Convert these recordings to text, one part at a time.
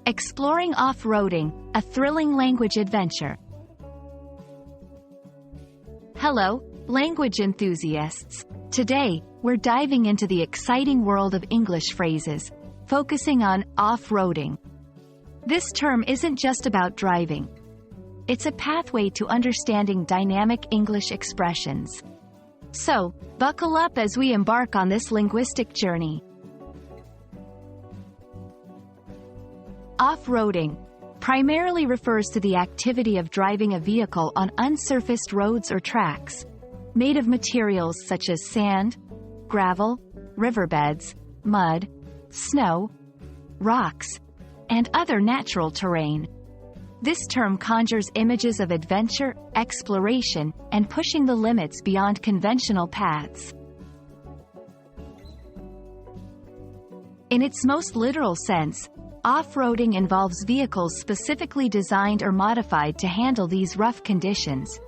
Exploring off-roading, a thrilling language adventure. Hello, language enthusiasts. Today, we're diving into the exciting world of English phrases, focusing on off-roading. This term isn't just about driving. It's a pathway to understanding dynamic English expressions. So, buckle up as we embark on this linguistic journey. Off-roading primarily refers to the activity of driving a vehicle on unsurfaced roads or tracks, made of materials such as sand, gravel, riverbeds, mud, snow, rocks, and other natural terrain. This term conjures images of adventure, exploration, and pushing the limits beyond conventional paths. In its most literal sense, off-roading involves vehicles specifically designed or modified to handle these rough conditions.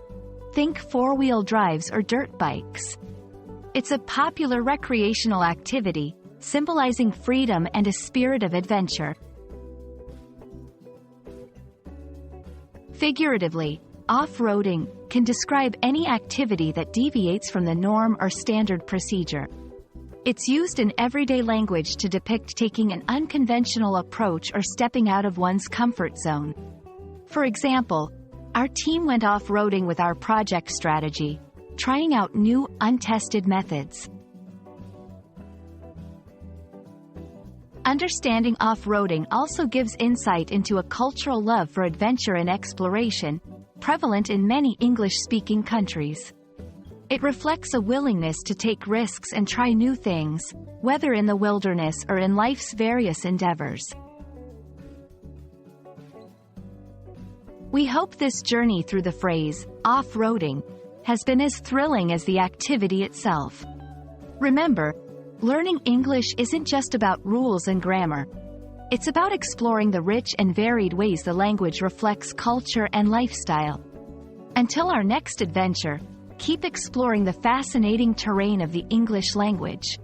Think four-wheel drives or dirt bikes. It's a popular recreational activity, symbolizing freedom and a spirit of adventure. Figuratively, off-roading can describe any activity that deviates from the norm or standard procedure. It's used in everyday language to depict taking an unconventional approach or stepping out of one's comfort zone. For example, our team went off-roading with our project strategy, trying out new, untested methods. Understanding off-roading also gives insight into a cultural love for adventure and exploration, prevalent in many English-speaking countries. It reflects a willingness to take risks and try new things, whether in the wilderness or in life's various endeavors. We hope this journey through the phrase, off-roading, has been as thrilling as the activity itself. Remember, learning English isn't just about rules and grammar. It's about exploring the rich and varied ways the language reflects culture and lifestyle. Until our next adventure, keep exploring the fascinating terrain of the English language.